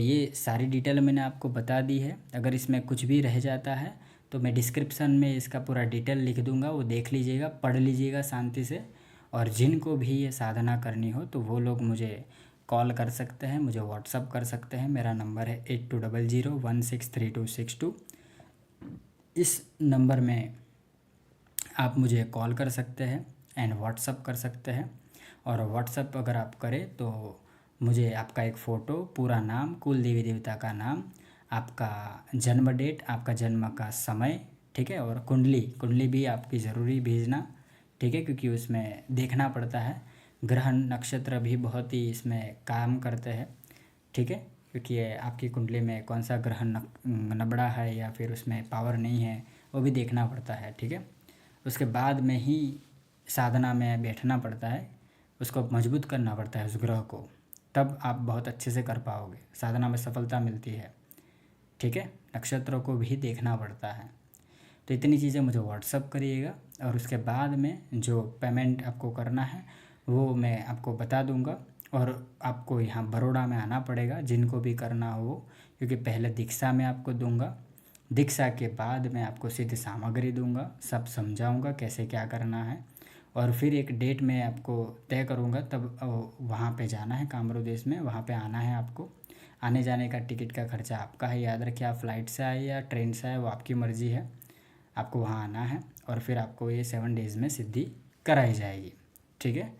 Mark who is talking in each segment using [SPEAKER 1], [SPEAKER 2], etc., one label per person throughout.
[SPEAKER 1] ये सारी डिटेल मैंने आपको बता दी है। अगर इसमें कुछ भी रह जाता है तो मैं डिस्क्रिप्शन में इसका पूरा डिटेल लिख दूँगा, वो देख लीजिएगा, पढ़ लीजिएगा शांति से। और जिनको भी ये साधना करनी हो तो वो लोग मुझे कॉल कर सकते हैं, मुझे व्हाट्सअप कर सकते हैं। मेरा नंबर है 8200163262। इस नंबर में आप मुझे कॉल कर सकते हैं एंड व्हाट्सअप कर सकते हैं। और व्हाट्सअप अगर आप करें तो मुझे आपका एक फ़ोटो, पूरा नाम, कुल देवी देवता का नाम, आपका जन्म डेट, आपका जन्म का समय, ठीक है, और कुंडली कुंडली भी आपकी ज़रूरी भेजना, ठीक है, क्योंकि उसमें देखना पड़ता है। ग्रह नक्षत्र भी बहुत ही इसमें काम करते हैं, ठीक है, क्योंकि ये आपकी कुंडली में कौन सा ग्रह नबड़ा है या फिर उसमें पावर नहीं है, वो भी देखना पड़ता है, ठीक है। उसके बाद में ही साधना में बैठना पड़ता है, उसको मजबूत करना पड़ता है उस ग्रह को, तब आप बहुत अच्छे से कर पाओगे, साधना में सफलता मिलती है, ठीक है। नक्षत्रों को भी देखना पड़ता है। तो इतनी चीज़ें मुझे व्हाट्सअप करिएगा और उसके बाद में जो पेमेंट आपको करना है वो मैं आपको बता दूंगा। और आपको यहाँ बड़ौदा में आना पड़ेगा जिनको भी करना हो, क्योंकि पहले दीक्षा में आपको दूंगा, दीक्षा के बाद मैं आपको सिद्ध सामग्री दूंगा, सब समझाऊंगा कैसे क्या करना है। और फिर एक डेट मैं आपको तय करूंगा, तब वहाँ पे जाना है कामरू देश में, वहाँ पे आना है आपको। आने जाने का टिकट का खर्चा आपका है, याद रखिए। आप फ्लाइट से आए या ट्रेन से आए वो आपकी मर्ज़ी है, आपको वहाँ आना है और फिर आपको ये 7 डेज़ में सिद्धि कराई जाएगी, ठीक है।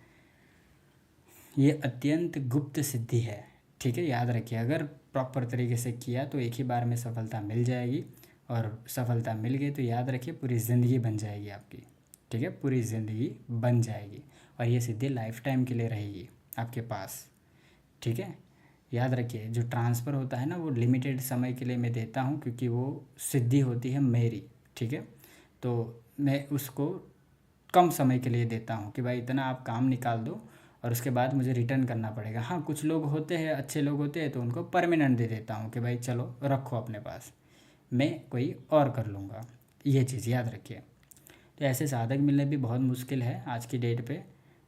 [SPEAKER 1] ये अत्यंत गुप्त सिद्धि है, ठीक है, याद रखिए। अगर प्रॉपर तरीके से किया तो एक ही बार में सफलता मिल जाएगी, और सफलता मिल गई तो याद रखिए पूरी ज़िंदगी बन जाएगी आपकी, ठीक है, पूरी ज़िंदगी बन जाएगी। और ये सिद्धि लाइफ टाइम के लिए रहेगी आपके पास, ठीक है। याद रखिए जो ट्रांसफ़र होता है ना वो लिमिटेड समय के लिए मैं देता हूँ, क्योंकि वो सिद्धि होती है मेरी, ठीक है। तो मैं उसको कम समय के लिए देता हूँ कि भाई इतना आप काम निकाल दो और उसके बाद मुझे रिटर्न करना पड़ेगा। हाँ, कुछ लोग होते हैं, अच्छे लोग होते हैं, तो उनको परमानेंट दे देता हूँ कि भाई चलो रखो अपने पास, मैं कोई और कर लूँगा। ये चीज़ याद रखिए। तो ऐसे साधक मिलने भी बहुत मुश्किल है आज की डेट पे,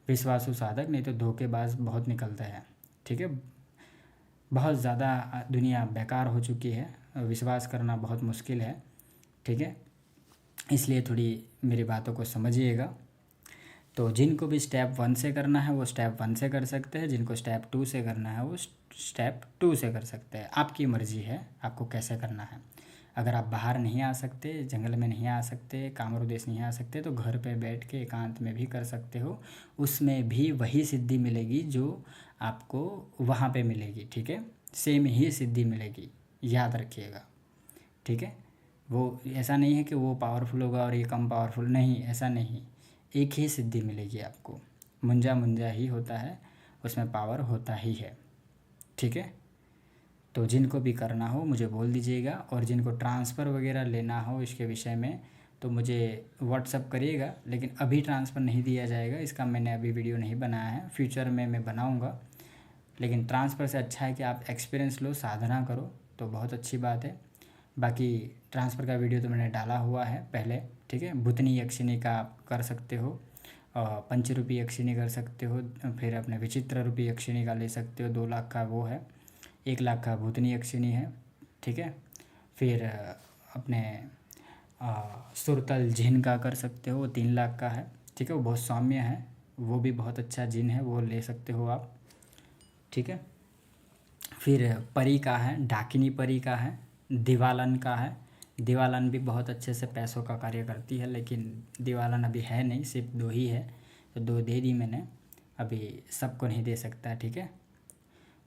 [SPEAKER 1] विश्वासु साधक, नहीं तो धोखेबाज बहुत निकलते हैं, ठीक है। बहुत ज़्यादा दुनिया बेकार हो चुकी है, विश्वास करना बहुत मुश्किल है, ठीक है। इसलिए थोड़ी मेरी बातों को समझिएगा। तो जिनको भी स्टेप 1 से करना है वो स्टेप 1 से कर सकते हैं, जिनको स्टेप 2 से करना है वो स्टेप 2 से कर सकते हैं। आपकी मर्ज़ी है आपको कैसे करना है। अगर आप बाहर नहीं आ सकते, जंगल में नहीं आ सकते, कामरू देश नहीं आ सकते, तो घर पे बैठ के एकांत में भी कर सकते हो। उसमें भी वही सिद्धि मिलेगी जो आपको वहाँ पे मिलेगी, ठीक है, सेम ही सिद्धि मिलेगी, याद रखिएगा, ठीक है। वो ऐसा नहीं है कि वो पावरफुल होगा और ये कम पावरफुल, नहीं, ऐसा नहीं, एक ही सिद्धि मिलेगी आपको। मुंजा मुंजा ही होता है, उसमें पावर होता ही है, ठीक है। तो जिनको भी करना हो मुझे बोल दीजिएगा, और जिनको ट्रांसफ़र वगैरह लेना हो इसके विषय में तो मुझे व्हाट्सअप करिएगा। लेकिन अभी ट्रांसफ़र नहीं दिया जाएगा, इसका मैंने अभी वीडियो नहीं बनाया है, फ्यूचर में मैं बनाऊँगा। लेकिन ट्रांसफ़र से अच्छा है कि आप एक्सपीरियंस लो, साधना करो, तो बहुत अच्छी बात है। बाकी ट्रांसफ़र का वीडियो तो मैंने डाला हुआ है पहले, ठीक है। भूतनी यक्षिणी का आप कर सकते हो, पंचरूपी यक्षिणी कर सकते हो, फिर अपने विचित्र रूपी यक्षिणी का ले सकते हो, 2 लाख का वो है, 1 लाख का भूतनी यक्षिणी है, ठीक है। फिर अपने सुरतल जिन का कर सकते हो, वो 3 लाख का है, ठीक है, वो बहुत सौम्य है, वो भी बहुत अच्छा जिन है, वो ले सकते हो आप, ठीक है। फिर परी का है, डाकिनी परी का है, दिवालन का है। दिवालन भी बहुत अच्छे से पैसों का कार्य करती है, लेकिन दिवालन अभी है नहीं, सिर्फ 2 ही है, तो 2 दे दी मैंने, अभी सबको नहीं दे सकता, ठीक है।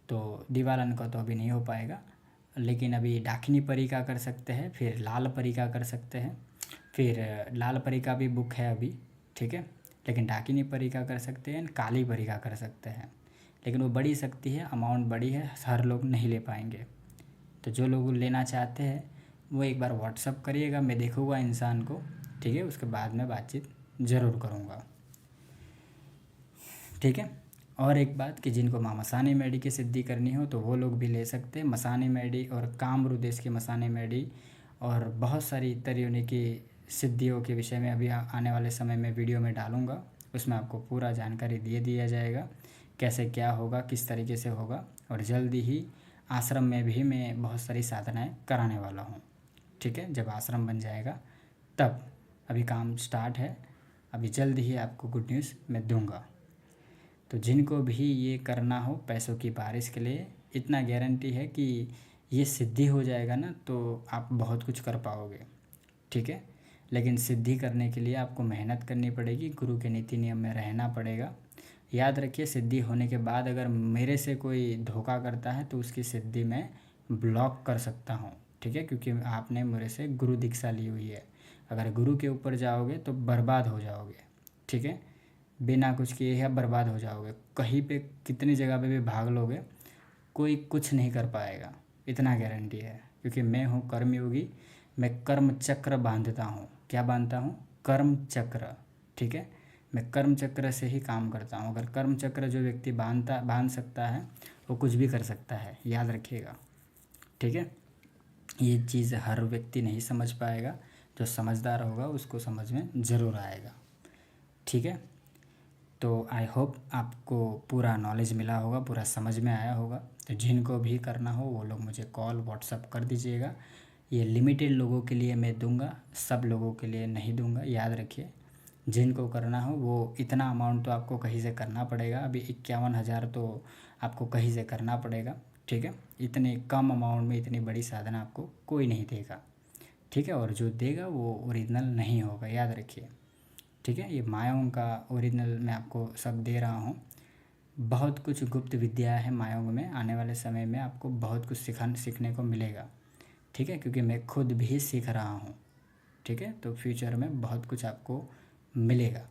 [SPEAKER 1] तो दिवालन का तो अभी नहीं हो पाएगा, लेकिन अभी डाकिनी परी का कर सकते हैं, फिर लाल परी का कर सकते हैं। फिर लाल परी का भी बुक है अभी, ठीक है, लेकिन डाकिनी परी का कर सकते हैं, काली परी का कर सकते हैं, लेकिन वो बड़ी शक्ति है, अमाउंट बड़ी है, हर लोग नहीं ले पाएंगे। तो जो लोग लेना चाहते हैं वो एक बार व्हाट्सअप करिएगा, मैं देखूँगा इंसान को, ठीक है, उसके बाद में बातचीत ज़रूर करूँगा, ठीक है। और एक बात कि जिनको माँ मसानी मेडी की सिद्धि करनी हो तो वो लोग भी ले सकते हैं, मसानी मेडी और कामरू देश की मसानी मेडी, और बहुत सारी तरीके की सिद्धियों के विषय में अभी आने वाले समय में वीडियो में डालूँगा, उसमें आपको पूरा जानकारी दे दिया जाएगा कैसे क्या होगा, किस तरीके से होगा। और जल्दी ही आश्रम में भी मैं बहुत सारी साधनाएं कराने वाला हूँ। ठीक है, जब आश्रम बन जाएगा तब। अभी काम स्टार्ट है, अभी जल्द ही आपको गुड न्यूज़ मैं दूंगा। तो जिनको भी ये करना हो पैसों की बारिश के लिए, इतना गारंटी है कि ये सिद्धि हो जाएगा ना, तो आप बहुत कुछ कर पाओगे। ठीक है, लेकिन सिद्धि करने के लिए आपको मेहनत करनी पड़ेगी, गुरु के नीति नियम में रहना पड़ेगा। याद रखिए, सिद्धि होने के बाद अगर मेरे से कोई धोखा करता है तो उसकी सिद्धि मैं ब्लॉक कर सकता हूँ। ठीक है, क्योंकि आपने मेरे से गुरु दीक्षा ली हुई है। अगर गुरु के ऊपर जाओगे तो बर्बाद हो जाओगे। ठीक है, बिना कुछ किए आप बर्बाद हो जाओगे। कहीं पे कितनी जगह पे भी भाग लोगे, कोई कुछ नहीं कर पाएगा, इतना गारंटी है। क्योंकि मैं हूँ कर्मयोगी, मैं कर्म चक्र बांधता हूँ। क्या बांधता हूँ? कर्म चक्र। ठीक है, मैं कर्म चक्र से ही काम करता हूँ। अगर कर्म चक्र जो व्यक्ति बांध सकता है वो कुछ भी कर सकता है, याद रखिएगा। ठीक है, ये चीज़ हर व्यक्ति नहीं समझ पाएगा, जो समझदार होगा उसको समझ में ज़रूर आएगा। ठीक है, तो आई होप आपको पूरा नॉलेज मिला होगा, पूरा समझ में आया होगा। तो जिनको भी करना हो वो लोग मुझे कॉल व्हाट्सअप कर दीजिएगा। ये लिमिटेड लोगों के लिए मैं दूंगा, सब लोगों के लिए नहीं दूंगा, याद रखिए। जिनको करना हो वो इतना अमाउंट तो आपको कहीं से करना पड़ेगा। अभी 51,000 तो आपको कहीं से करना पड़ेगा। ठीक है, इतने कम अमाउंट में इतनी बड़ी साधना आपको कोई नहीं देगा। ठीक है, और जो देगा वो ओरिजिनल नहीं होगा, याद रखिए। ठीक है, ये मायोंग का ओरिजिनल मैं आपको सब दे रहा हूँ। बहुत कुछ गुप्त विद्या है मायोंग में, आने वाले समय में आपको बहुत कुछ सीखने को मिलेगा। ठीक है, क्योंकि मैं खुद भी सीख रहा हूँ। ठीक है, तो फ्यूचर में बहुत कुछ आपको मिलेगा,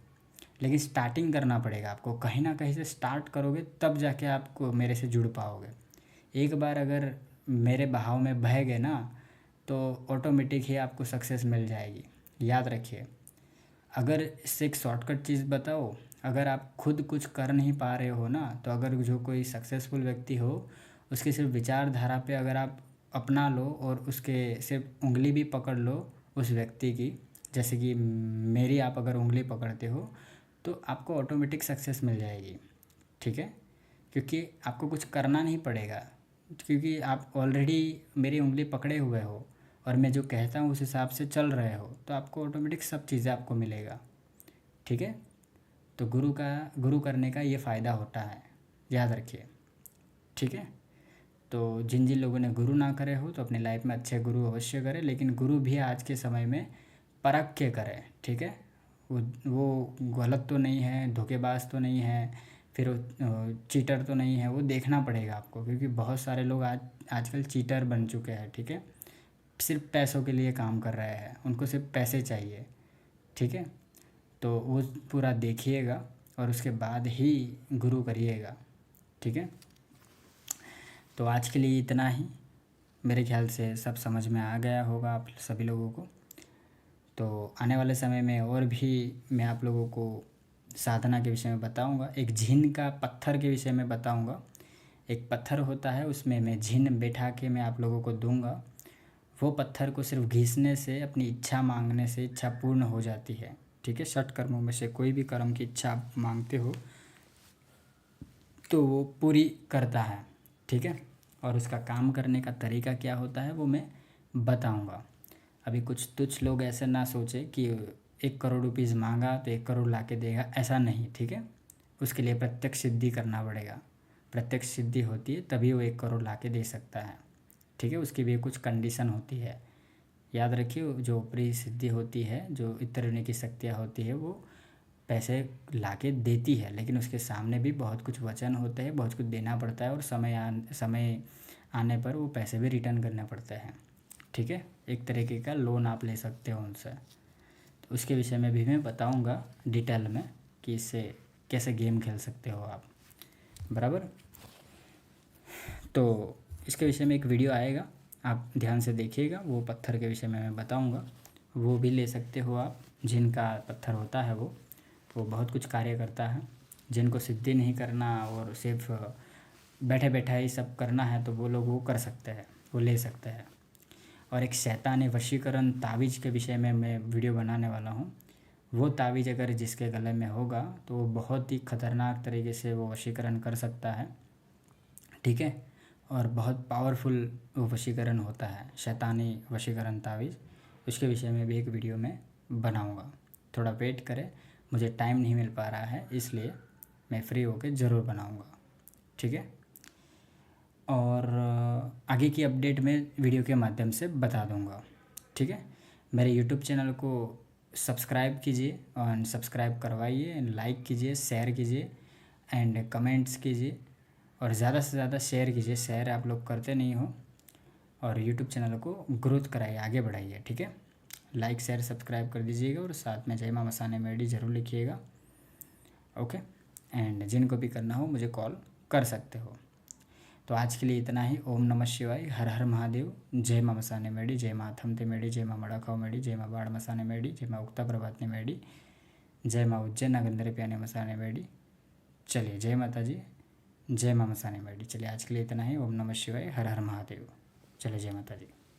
[SPEAKER 1] लेकिन स्टार्टिंग करना पड़ेगा आपको। कहीं ना कहीं से स्टार्ट करोगे तब जाके आपको मेरे से जुड़ पाओगे। एक बार अगर मेरे बहाव में बह गए ना, तो ऑटोमेटिक ही आपको सक्सेस मिल जाएगी, याद रखिए। अगर इससे एक शॉर्टकट चीज़ बताओ, अगर आप खुद कुछ कर नहीं पा रहे हो ना, तो अगर जो कोई सक्सेसफुल व्यक्ति हो उसकी सिर्फ विचारधारा पे अगर आप अपना लो और उसके सिर्फ उंगली भी पकड़ लो उस व्यक्ति की, जैसे कि मेरी आप अगर उंगली पकड़ते हो तो आपको ऑटोमेटिक सक्सेस मिल जाएगी। ठीक है, क्योंकि आपको कुछ करना नहीं पड़ेगा, क्योंकि आप ऑलरेडी मेरी उंगली पकड़े हुए हो और मैं जो कहता हूँ उस हिसाब से चल रहे हो, तो आपको ऑटोमेटिक सब चीज़ें आपको मिलेगा। ठीक है, तो गुरु करने का ये फ़ायदा होता है, याद रखिए। ठीक है, तो जिन जिन लोगों ने गुरु ना करे हो तो अपनी लाइफ में अच्छे गुरु अवश्य करें, लेकिन गुरु भी आज के समय में परख के करें। ठीक है, वो गलत तो नहीं है, धोखेबाज तो नहीं है, फिर चीटर तो नहीं है, वो देखना पड़ेगा आपको। क्योंकि बहुत सारे लोग आजकल चीटर बन चुके हैं। ठीक है, सिर्फ पैसों के लिए काम कर रहे हैं, उनको सिर्फ पैसे चाहिए। ठीक है, तो वो पूरा देखिएगा और उसके बाद ही गुरु करिएगा। ठीक है, तो आज के लिए इतना ही। मेरे ख्याल से सब समझ में आ गया होगा आप सभी लोगों को। तो आने वाले समय में और भी मैं आप लोगों को साधना के विषय में बताऊंगा। एक झीन का पत्थर के विषय में बताऊंगा। एक पत्थर होता है, उसमें मैं झीन बैठा के मैं आप लोगों को दूंगा। वो पत्थर को सिर्फ घिसने से, अपनी इच्छा मांगने से इच्छा पूर्ण हो जाती है। ठीक है, षट कर्मों में से कोई भी कर्म की इच्छा आप मांगते हो तो वो पूरी करता है। ठीक है, और उसका काम करने का तरीका क्या होता है वो मैं बताऊंगा। अभी कुछ लोग ऐसे ना सोचे कि 1 करोड़ रुपीज़ मांगा तो 1 करोड़ ला के देगा, ऐसा नहीं। ठीक है, उसके लिए प्रत्यक्ष सिद्धि करना पड़ेगा। प्रत्यक्ष सिद्धि होती है तभी वो 1 करोड़ ला के दे सकता है। ठीक है, उसकी भी कुछ कंडीशन होती है, याद रखिए। जो ऊपरी सिद्धि होती है, जो इतरने की शक्तियाँ होती है, वो पैसे लाके देती है, लेकिन उसके सामने भी बहुत कुछ वचन होते हैं, बहुत कुछ देना पड़ता है, और समय आने पर वो पैसे भी रिटर्न करने पड़ते हैं। ठीक है, एक तरीके का लोन आप ले सकते हो उनसे। तो उसके विषय में भी मैं बताऊंगा डिटेल में कि इससे कैसे गेम खेल सकते हो आप, बराबर। तो इसके विषय में एक वीडियो आएगा, आप ध्यान से देखिएगा। वो पत्थर के विषय में मैं बताऊंगा, वो भी ले सकते हो आप। जिनका पत्थर होता है वो बहुत कुछ कार्य करता है। जिनको सिद्धि नहीं करना और सिर्फ बैठे बैठा ही सब करना है तो वो लोग वो कर सकते हैं, वो ले सकते हैं। और एक शैतानी वशीकरण तावीज़ के विषय में मैं वीडियो बनाने वाला हूँ। वो तावीज़ अगर जिसके गले में होगा तो वो बहुत ही ख़तरनाक तरीके से वो वशीकरण कर सकता है। ठीक है, और बहुत पावरफुल वो वशीकरण होता है, शैतानी वशीकरण तावीज़, उसके विषय में भी एक वीडियो में बनाऊंगा। थोड़ा वेट करें, मुझे टाइम नहीं मिल पा रहा है, इसलिए मैं फ्री होकर ज़रूर बनाऊंगा, ठीक है। और आगे की अपडेट मैं वीडियो के माध्यम से बता दूंगा, ठीक है। मेरे यूट्यूब चैनल को सब्सक्राइब कीजिए और सब्सक्राइब करवाइए, लाइक कीजिए, शेयर कीजिए एंड कमेंट्स कीजिए और ज़्यादा से ज़्यादा शेयर कीजिए। शेयर आप लोग करते नहीं हो, और यूट्यूब चैनल को ग्रोथ कराइए, आगे बढ़ाइए, ठीक है। लाइक शेयर सब्सक्राइब कर दीजिएगा और साथ में जय मां मसाने मेडी ज़रूर लिखिएगा, ओके। एंड जिनको भी करना हो मुझे कॉल कर सकते हो। तो आज के लिए इतना ही। ओम नमः शिवाय, हर हर महादेव, जय मां मसाने मेडी, जय मां थमते मेडी, जय मां मड़ाखाव मेडी, जय मां बाड़ मसाने मेडी, जय मां उक्ता प्रभातने मेडी, जय मां उज्जैन नागंदरे प्याने मसाने मेडी। चलिए, जय माता जी, जय मां मसाने मेडी। चलिए आज के लिए इतना ही। ओम नमः शिवाय, हर हर महादेव। चलिए, जय माता जी।